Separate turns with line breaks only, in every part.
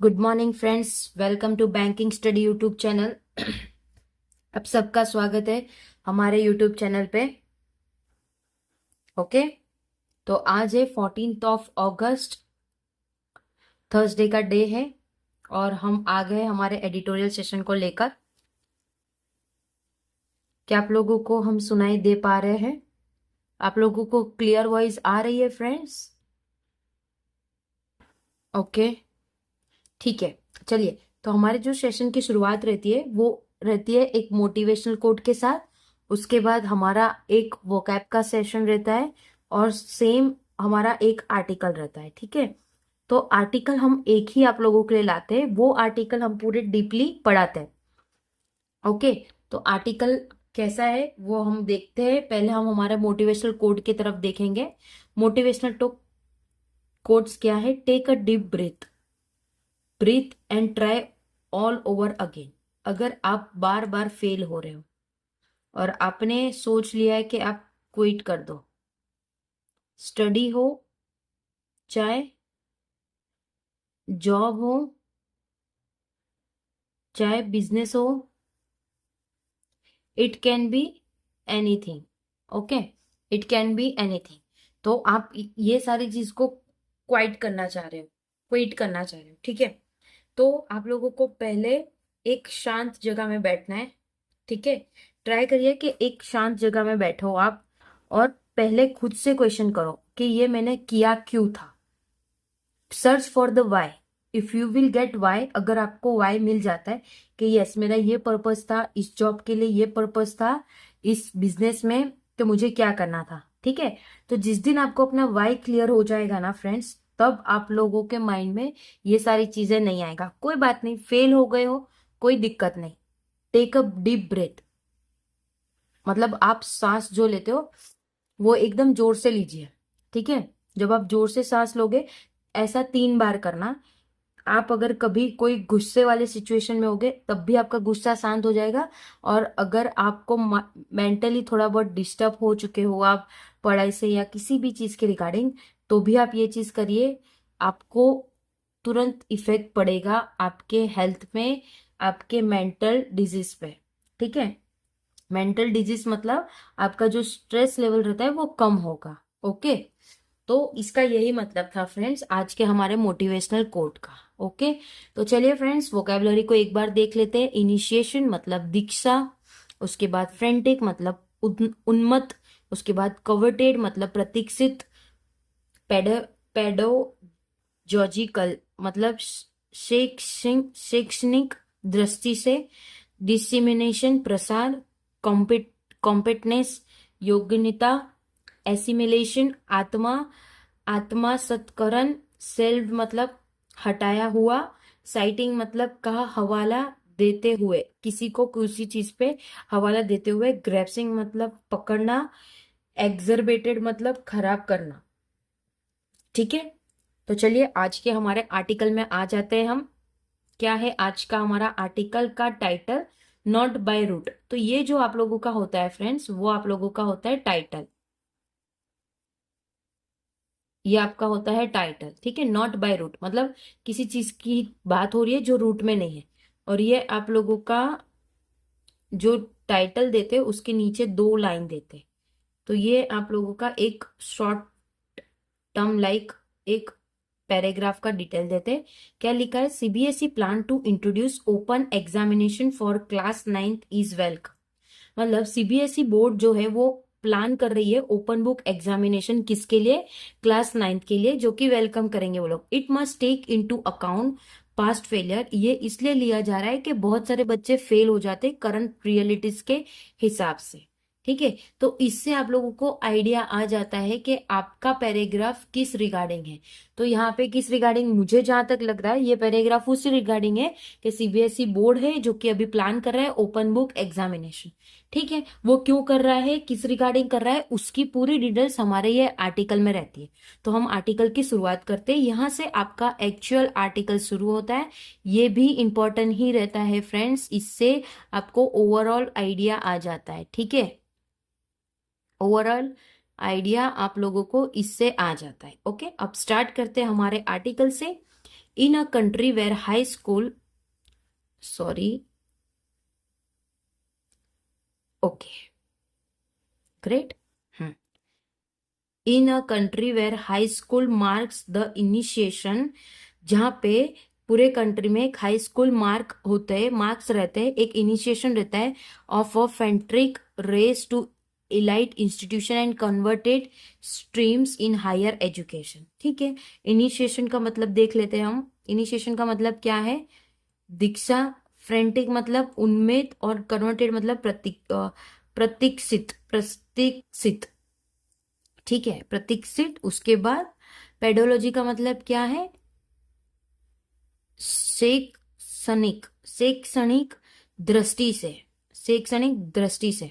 Good morning friends, welcome to banking study YouTube channel. आप सबका स्वागत है हमारे यूट्यूब चैनल पे। ओके, तो आज है 14th ऑफ अगस्त, थर्सडे का डे है और हम आ गए हमारे एडिटोरियल सेशन को लेकर। क्या आप लोगों को हम सुनाई दे पा रहे हैं? आप लोगों को क्लियर वॉइस आ रही है फ्रेंड्स? ओके, ठीक है। चलिए, तो हमारे जो सेशन की शुरुआत रहती है वो रहती है एक मोटिवेशनल कोट के साथ। उसके बाद हमारा एक वोकैब का सेशन रहता है और सेम हमारा एक आर्टिकल रहता है। ठीक है, तो आर्टिकल हम एक ही आप लोगों के लिए लाते हैं, वो आर्टिकल हम पूरे डीपली पढ़ाते हैं। ओके, तो आर्टिकल कैसा है वो हम देखते हैं। पहले हम हमारे मोटिवेशनल कोट की तरफ देखेंगे। मोटिवेशनल टू कोट्स क्या है? Take a deep breath, breathe and try all over again. अगर आप बार बार फेल हो रहे हो और आपने सोच लिया है कि आप क्विट कर दो, स्टडी हो, चाहे जॉब हो, चाहे बिजनेस हो, it can be anything. Okay, it can be anything. तो आप ये सारी चीज को क्वाइट करना चाह रहे हो, क्विट करना चाह रहे हो। ठीक है, तो आप लोगों को पहले एक शांत जगह में बैठना है। ठीक है, ट्राई करिए कि एक शांत जगह में बैठो आप और पहले खुद से क्वेश्चन करो कि ये मैंने किया क्यों था। Search for the why. If you will get why, अगर आपको वाई मिल जाता है कि यस मेरा ये पर्पस था, इस जॉब के लिए ये पर्पस था, इस बिजनेस में तो मुझे क्या करना था। ठीक है, तो जिस दिन आपको अपना वाई क्लियर हो जाएगा ना फ्रेंड्स, तब आप लोगों के माइंड में ये सारी चीजें नहीं आएगा। कोई बात नहीं, फेल हो गए हो, कोई दिक्कत नहीं। टेक अ डीप ब्रेथ, मतलब आप सांस जो लेते हो वो एकदम जोर से लीजिए। ठीक है, जब आप जोर से सांस लोगे, ऐसा 3 बार करना। आप अगर कभी कोई गुस्से वाले सिचुएशन में होगे तब भी आपका गुस्सा शांत हो जाएगा। और अगर आपको मेंटली थोड़ा बहुत डिस्टर्ब हो चुके हो आप पढ़ाई से या किसी भी चीज के रिगार्डिंग, तो भी आप ये चीज करिए। आपको तुरंत इफेक्ट पड़ेगा आपके हेल्थ में, आपके मेंटल डिजीज पे। ठीक है, मेंटल डिजीज मतलब आपका जो स्ट्रेस लेवल रहता है वो कम होगा। ओके, तो इसका यही मतलब था फ्रेंड्स आज के हमारे मोटिवेशनल कोट का। ओके, तो चलिए फ्रेंड्स वोकैबुलरी को एक बार देख लेते हैं। इनिशिएशन मतलब दीक्षा, उसके बाद फ्रेंटिक मतलब उन्मत्त, उसके बाद कवर्टेड मतलब प्रतीक्षित, पेडोलॉजिकल मतलब शैक्षणिक दृष्टि से, डिसिमिनेशन प्रसार, कॉम्पिटनेस योग्यता, एसिमिलेशन आत्मा आत्मसत्करण, सेल्फ मतलब हटाया हुआ, साइटिंग मतलब का हवाला देते हुए, किसी को किसी चीज पे हवाला देते हुए, ग्रैप्सिंग मतलब पकड़ना, एग्जर्बेटेड मतलब खराब करना। ठीक है, तो चलिए आज के हमारे आर्टिकल में आ जाते हैं हम। क्या है आज का हमारा आर्टिकल का टाइटल? Not by root. तो ये जो आप लोगों का होता है फ्रेंड्स, वो आप लोगों का होता है टाइटल। ये आपका होता है टाइटल। ठीक है, नॉट बाय रूट मतलब किसी चीज की बात हो रही है जो रूट में नहीं है। और ये आप लोगों का जो टाइटल देते उसके नीचे 2 लाइन देते, तो ये आप लोगों का एक शॉर्ट टर्म लाइक एक पैराग्राफ का डिटेल देते हैं। क्या लिखा है? CBSE plan to introduce open examination for class 9th is welcome. मतलब सीबीएसई बोर्ड जो है वो प्लान कर रही है ओपन बुक एग्जामिनेशन किसके लिए? क्लास 9th के लिए, जो कि वेलकम करेंगे वो लोग। It must take into account past failure. ये इसलिए लिया जा रहा है कि बहुत सारे बच्चे फेल हो जाते करंट रियलिटीज के हिसाब से। ठीक है, तो इससे आप लोगों को आइडिया आ जाता है कि आपका पैराग्राफ किस रिगार्डिंग है। तो यहाँ पे किस रिगार्डिंग, मुझे जहां तक लग रहा है ये पैराग्राफ उसी रिगार्डिंग है कि सीबीएसई बोर्ड है जो कि अभी प्लान कर रहा है ओपन बुक एग्जामिनेशन। ठीक है, वो क्यों कर रहा है, किस रिगार्डिंग कर रहा है, उसकी पूरी डिटेल्स हमारे ये आर्टिकल में रहती है। तो हम आर्टिकल की शुरुआत करते हैं, यहां से आपका एक्चुअल आर्टिकल शुरू होता है। ये भी इंपॉर्टेंट ही रहता है फ्रेंड्स, इससे आपको ओवरऑल आइडिया आ जाता है। ठीक है, ओवरऑल आइडिया आप लोगों को इससे आ जाता है। ओके, अब स्टार्ट करते हैं हमारे आर्टिकल से। In a country where high school, sorry, okay, great. In a country where high school marks the initiation, जहाँ पे पूरे कंट्री में एक हाई स्कूल मार्क होते हैं, मार्क्स रहते हैं, एक इनिशिएशन रहता है of a frantic race to elite institution and converted streams in higher education. ठीक है, इनिशिएशन का मतलब देख लेते हैं हम। इनिशिएशन का मतलब क्या है? दीक्षा, फ्रेंटिक मतलब उन्मेद, और कन्वर्टेड मतलब प्रतीक्षित, प्रतीक्षित। ठीक है, प्रतीक्षित। उसके बाद पेडोलॉजी का मतलब क्या है? शैक्षणिक, शैक्षणिक दृष्टि से, शैक्षणिक दृष्टि से।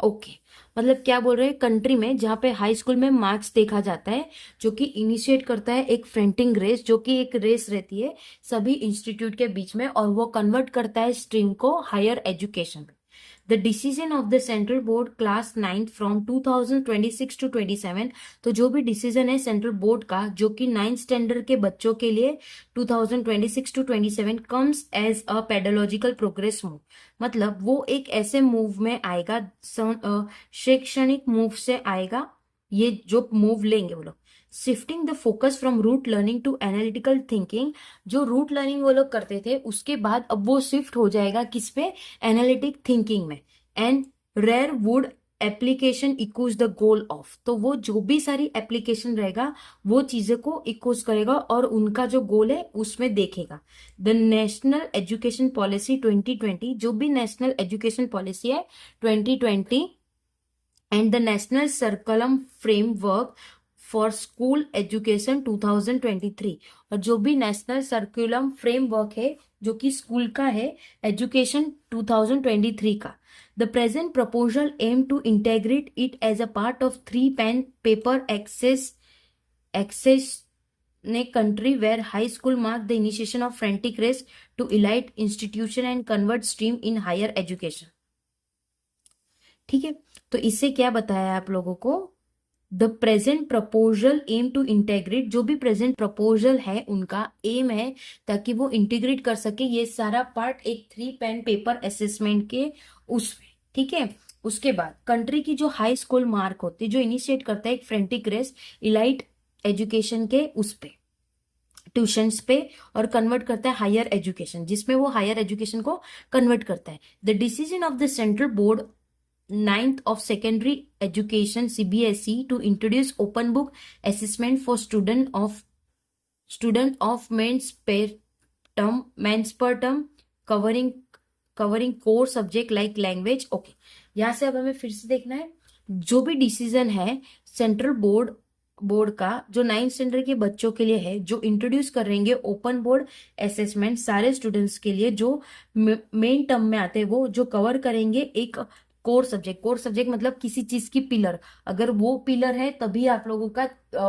ओके, मतलब क्या बोल रहे हैं? कंट्री में जहाँ पे हाई स्कूल में मार्क्स देखा जाता है, जो कि इनिशिएट करता है एक फ्रेंटिंग रेस, जो कि एक रेस रहती है सभी इंस्टीट्यूट के बीच में, और वो कन्वर्ट करता है स्ट्रीम को higher education. The decision of the Central Board Class 9 from 2026 to 27, तो जो भी डिसीजन है सेंट्रल बोर्ड का जो कि 9th स्टैंडर्ड के बच्चों के लिए 2026 to 27 comes as a pedagogical progress move, मतलब वो एक ऐसे मूव में आएगा, शैक्षणिक मूव से आएगा, ये जो मूव लेंगे वो लोग। Shifting the focus from rote learning to analytical thinking, जो रूट लर्निंग वो लोग करते थे उसके बाद अब वो शिफ्ट हो जाएगा किस पे? एनालिटिक थिंकिंग में। And rare would application equals the goal of, तो वो जो भी सारी एप्लीकेशन रहेगा वो चीजें को इक्वल्स करेगा और उनका जो गोल है उसमें देखेगा। द नेशनल एजुकेशन पॉलिसी 2020, जो भी नेशनल एजुकेशन पॉलिसी है 2020, and the national सर्कुलम framework for school education 2023, और जो भी नेशनल सर्कुलम फ्रेमवर्क है जो कि स्कूल का है, एजुकेशन 2023 का। The present proposal aim to integrate it as a part of 3 pen paper access ने country where high school mark the initiation of frantic race to elite institution and convert stream in higher education. ठीक है, तो इससे क्या बताया आप लोगों को? The present proposal aim to integrate, जो भी प्रेजेंट प्रपोजल है उनका एम है ताकि वो इंटीग्रेट कर सके ये सारा पार्ट एक 3 पेन पेपर असेसमेंट के उसमें। ठीक है, उसके बाद कंट्री की जो हाई स्कूल मार्क होती है, जो इनिशिएट करता है एक फ्रेंटिक रेस इलाइट एजुकेशन के उस पे, ट्यूशंस पे, और कन्वर्ट करता है हायर एजुकेशन, जिसमें वो हायर एजुकेशन को कन्वर्ट करता है। The decision of the central board 9th of secondary education CBSE to introduce open book assessment for student of mains per term covering core subject like language। Okay, यहाँ से अब हमें फिर से देखना है जो भी डिसीजन है सेंट्रल बोर्ड का जो 9th स्टैंडर्ड के बच्चों के लिए है, जो इंट्रोड्यूस करेंगे ओपन बोर्ड असेसमेंट सारे स्टूडेंट्स के लिए, जो मेन टर्म में आते हैं, वो जो कवर करेंगे एक कोर सब्जेक्ट। कोर सब्जेक्ट मतलब किसी चीज की पिलर, अगर वो पिलर है तभी आप लोगों का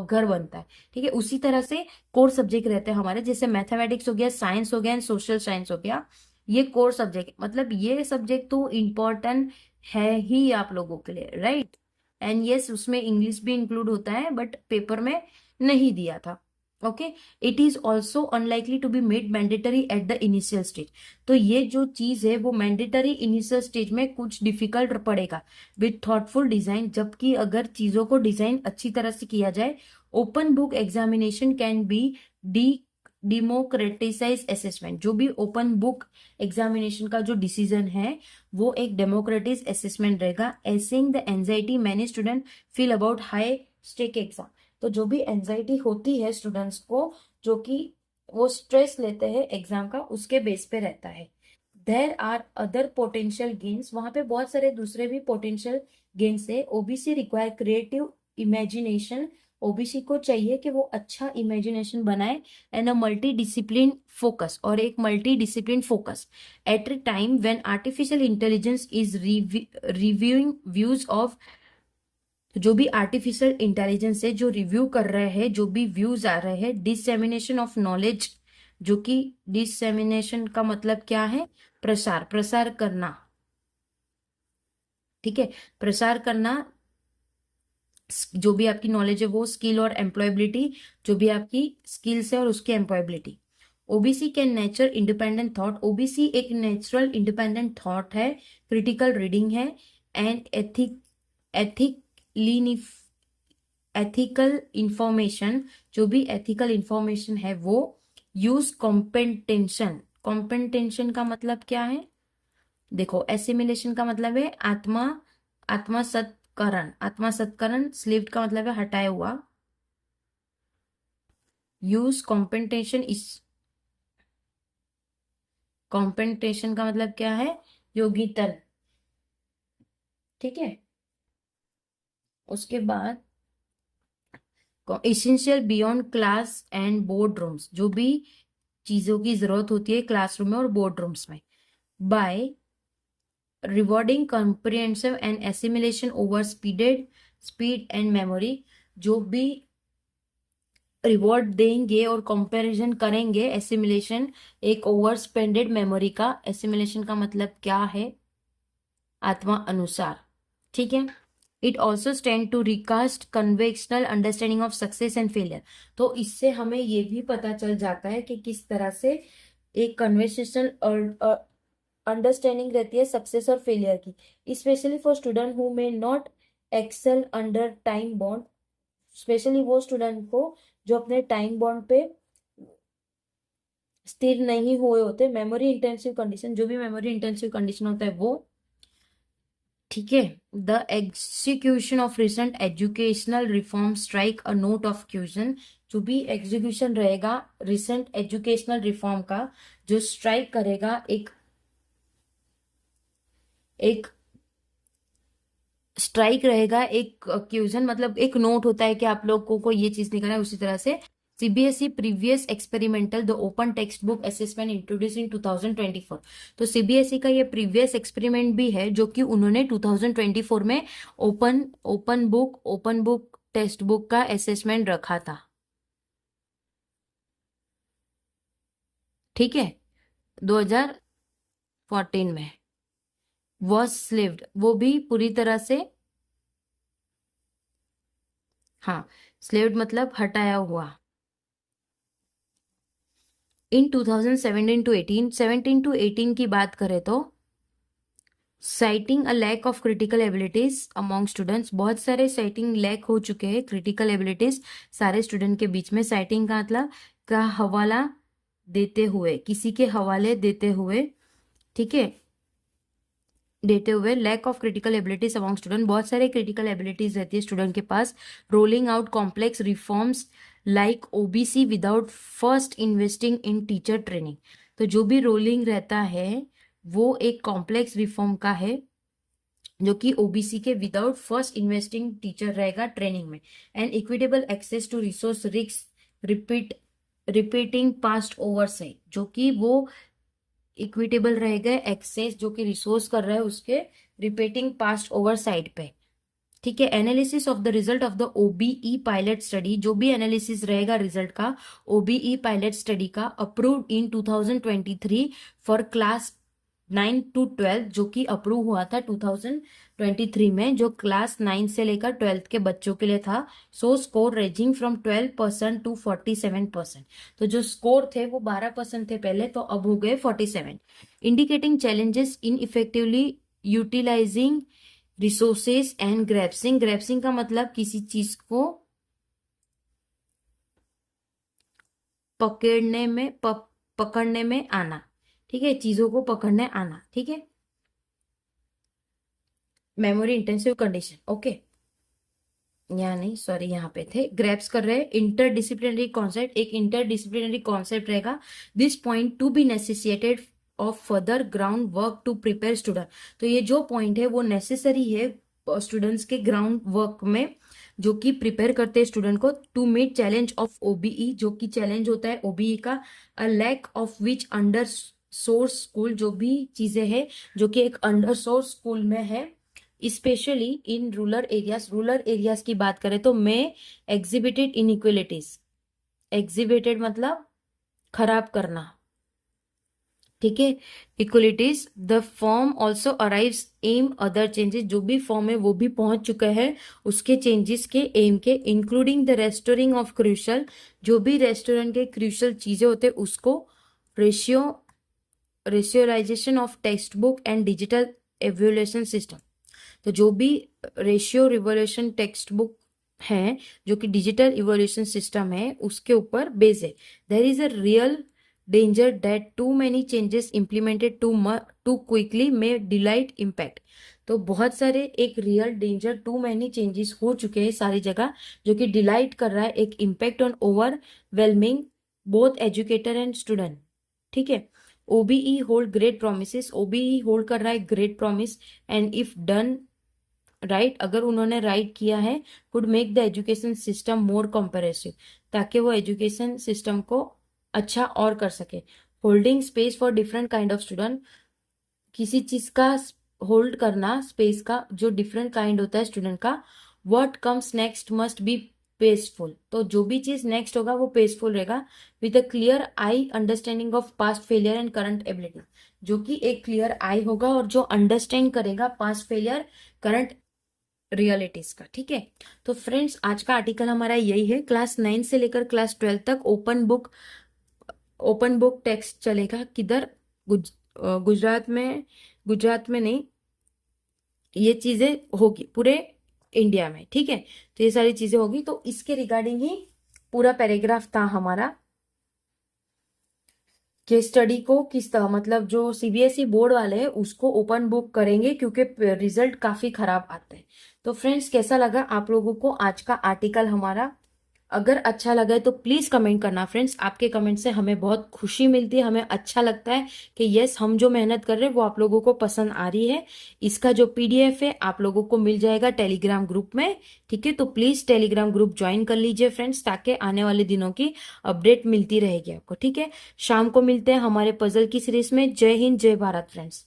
घर बनता है। ठीक है, उसी तरह से कोर सब्जेक्ट रहते हैं हमारे, जैसे मैथमेटिक्स हो गया, साइंस हो गया एंड सोशल साइंस हो गया, ये कोर सब्जेक्ट, मतलब ये सब्जेक्ट तो इम्पोर्टेंट है ही आप लोगों के लिए, राइट। एंड यस, उसमें इंग्लिश भी इंक्लूड होता है बट पेपर में नहीं दिया था। Okay, it is also unlikely to be made mandatory at the initial stage, तो ये जो चीज है वो मैंडेटरी इनिशियल स्टेज में कुछ डिफिकल्ट पड़ेगा विथ थॉटफुल डिजाइन, जबकि अगर चीजों को डिजाइन अच्छी तरह से किया जाए, open book examination can be the democratise assessment, जो भी ओपन बुक एग्जामिनेशन का जो डिसीजन है वो एक डेमोक्रेटिस असेसमेंट रहेगा। Easing the anxiety many student feel about high stake exam, तो जो भी एंजाइटी होती है स्टूडेंट्स को, जो कि वो स्ट्रेस लेते हैं एग्जाम का, उसके बेस पे रहता है। There are other potential gains, वहां पे बहुत सारे दूसरे भी पोटेंशियल गेन्स है। OBC require creative imagination, OBC को चाहिए कि वो अच्छा इमेजिनेशन बनाए, and a multi discipline focus, और एक multi discipline focus at a time when artificial intelligence is reviewing views of, जो भी आर्टिफिशियल इंटेलिजेंस है जो रिव्यू कर रहे हैं जो भी व्यूज आ रहे हैं, डिससेमिनेशन ऑफ नॉलेज, जो कि डिससेमिनेशन का मतलब क्या है? प्रसार, प्रसार करना। ठीक है, प्रसार करना, जो भी आपकी नॉलेज है वो स्किल और एम्प्लॉयबिलिटी, जो भी आपकी स्किल्स है और उसकी employability. OBC can nature independent thought, OBC एक नेचुरल इंडिपेंडेंट थॉट है, क्रिटिकल रीडिंग है, एंड एथिकल इंफॉर्मेशन, जो भी एथिकल इंफॉर्मेशन है वो यूज कॉम्पेटेंशन। कॉम्पेटेंशन का मतलब क्या है? देखो, एसिमिलेशन का मतलब है आत्मसत्करण, आत्मसत्करण। स्लीव्ड का मतलब है हटाया हुआ। यूज कॉम्पेटेंशन इस, कॉम्पेटेंशन का मतलब क्या है? योगितन, ठीक है। उसके बाद essential beyond class and board rooms, जो भी चीजों की जरूरत होती है क्लासरूम में और बोर्ड रूम्स में, by rewarding comprehensive and assimilation over speed and memory, जो भी रिवॉर्ड देंगे और कंपैरिजन करेंगे एसिमिलेशन एक ओवर स्पेंडेड मेमोरी का। एसिमिलेशन का मतलब क्या है? आत्मा अनुसार, ठीक है। It also stand to recast conventional understanding of success and failure. तो इससे हमें ये भी पता चल जाता है कि किस तरह से एक कन्वेंशनल अंडरस्टैंडिंग रहती है सक्सेस और फेलियर की, specially for student who may not excel under time bond. Specially वो स्टूडेंट को जो अपने टाइम बॉन्ड पे स्थिर नहीं हुए होते, मेमोरी इंटेंसिव कंडीशन, जो भी मेमोरी इंटेंसिव कंडीशन होता है वो, ठीक है। The execution of recent educational reform strike a note of cuisine, जो भी एग्जीक्यूशन रहेगा रिसेंट एजुकेशनल रिफॉर्म का, जो स्ट्राइक करेगा एक एक स्ट्राइक रहेगा, एक क्यूजन मतलब एक नोट होता है कि आप लोगों को ये चीज नहीं करना है। उसी तरह से CBSE previous experimental the open text book assessment introduce इन 2024। तो सीबीएसई का ये प्रीवियस एक्सपेरिमेंट भी है जो कि उन्होंने 2024 में ओपन बुक टेक्स्ट बुक का असेसमेंट रखा था, ठीक है, 2014 में। वॉज स्लिव्ड, वो भी पूरी तरह से, हाँ, स्लेव्ड मतलब हटाया हुआ। इन 2017 टू 18, 17 टू 18 की बात करें तो citing a lack of critical abilities among students, बहुत सारे साइटिंग लैक हो चुके हैं क्रिटिकल एबिलिटीज सारे स्टूडेंट के बीच में। साइटिंग का मतलब का हवाला देते हुए, किसी के हवाले देते हुए, ठीक है, देते हुए। Lack of critical abilities among student, बहुत सारे क्रिटिकल एबिलिटीज रहती है स्टूडेंट के पास। Rolling out complex reforms like OBC without first investing in teacher training. तो जो भी रोलिंग रहता है वो एक कॉम्प्लेक्स रिफॉर्म का है जो कि ओबीसी के विदाउट फर्स्ट इन्वेस्टिंग टीचर रहेगा ट्रेनिंग में। And equitable access to resource risk repeating past over से, जो कि वो इक्विटेबल रहेगा एक्सेस जो कि रिसोर्स कर रहा है उसके रिपीटिंग पास्ट ओवर साइड पे, ठीक है। Analysis of the result of the OBE pilot study, जो भी एनालिसिस रहेगा रिजल्ट का ओबीई पायलट स्टडी का, approved in 2023 for class 9 to 12, जो कि अप्रूव हुआ था 2023 में, जो क्लास 9 से लेकर 12th के बच्चों के लिए था। So score ranging from 12% to 47%। तो जो स्कोर थे वो 12% थे पहले, तो अब हो गए 47। Indicating challenges in effectively utilising resources and grasping. Grasping का मतलब किसी चीज को पकड़ने में आना, ठीक है, चीजों को पकड़ने आना, ठीक है। मेमोरी इंटेंसिव कंडीशन, ओके, यहाँ नहीं, सॉरी, यहाँ पे थे। ग्रैप्स कर रहे हैं इंटरडिसिप्लिनरी कॉन्सेप्ट, एक इंटरडिसिप्लिनरी कॉन्सेप्ट रहेगा। This point to be necessitated of further ground work to prepare student. तो ये जो पॉइंट है वो नेसेसरी है स्टूडेंट्स के ग्राउंड वर्क में, जो कि प्रिपेयर करते हैं स्टूडेंट को to meet challenge of OBE, जो कि चैलेंज होता है ओबीई का। A lack of which under source school, जो भी चीजें हैं जो कि एक अंडर सोर्स स्कूल में है, specially in rural areas. Rural areas की बात करें तो में एग्जिबिटेड इनइक्वलिटीज, एग्जिबिटेड मतलब खराब करना, ठीक है। Equalities, the form also arrives am other changes, जो भी फॉर्म है वो भी पहुंच चुका है उसके चेंजेस के एम के, including the restoring of crucial, जो भी रेस्टोरेंट के क्रूशल चीजें होते हैं उसको, rationalisation of text book and digital evaluation system. तो जो भी रेशियो रिवोल्यूशन टेक्स्ट बुक है जो कि डिजिटल इवोल्यूशन सिस्टम है उसके ऊपर बेस है। There is a real danger that too many changes implemented too quickly may delight impact. तो बहुत सारे एक real danger, too many changes हो चुके हैं सारी जगह जो कि डिलाइट कर रहा है एक impact on overwhelming both educator and student. ठीक है। OBE hold great promise, OBE hold कर रहा है great promise, and if done right, अगर उन्होंने राइट किया है, could make the education system more comprehensive, ताकि वो एजुकेशन सिस्टम को अच्छा और कर सके। Holding space for different kind of student, किसी चीज का होल्ड करना स्पेस का जो डिफरेंट काइंड होता है स्टूडेंट का। What comes next must be peaceful, तो जो भी चीज नेक्स्ट होगा वो पेस्टफुल रहेगा, with a clear eye understanding of past failure and current ability, जो कि एक क्लियर आई होगा और जो अंडरस्टैंड करेगा पास्ट फेलियर करंट रियलिटीज का। ठीक है। तो फ्रेंड्स आज का आर्टिकल हमारा यही है। क्लास 9 से लेकर क्लास 12 तक ओपन बुक टेक्स्ट चलेगा। किधर? गुजरात में नहीं, ये चीजें होगी पूरे इंडिया में। ठीक है। तो ये सारी चीजें होगी, तो इसके रिगार्डिंग ही पूरा पैराग्राफ था हमारा कि स्टडी को किस तरह, मतलब जो सीबीएसई बोर्ड वाले हैं उसको ओपन बुक करेंगे क्योंकि रिजल्ट काफी खराब आते हैं। तो फ्रेंड्स कैसा लगा आप लोगों को आज का आर्टिकल हमारा? अगर अच्छा लगा है तो प्लीज कमेंट करना फ्रेंड्स, आपके कमेंट से हमें बहुत खुशी मिलती है, हमें अच्छा लगता है कि यस हम जो मेहनत कर रहे हैं वो आप लोगों को पसंद आ रही है। इसका जो पीडीएफ है आप लोगों को मिल जाएगा टेलीग्राम ग्रुप में। ठीक है। तो प्लीज टेलीग्राम ग्रुप ज्वाइन कर लीजिए फ्रेंड्स, ताकि आने वाले दिनों की अपडेट मिलती रहेगी आपको। ठीक है। शाम को मिलते हैं हमारे पजल की सीरीज में। जय हिंद, जय भारत फ्रेंड्स।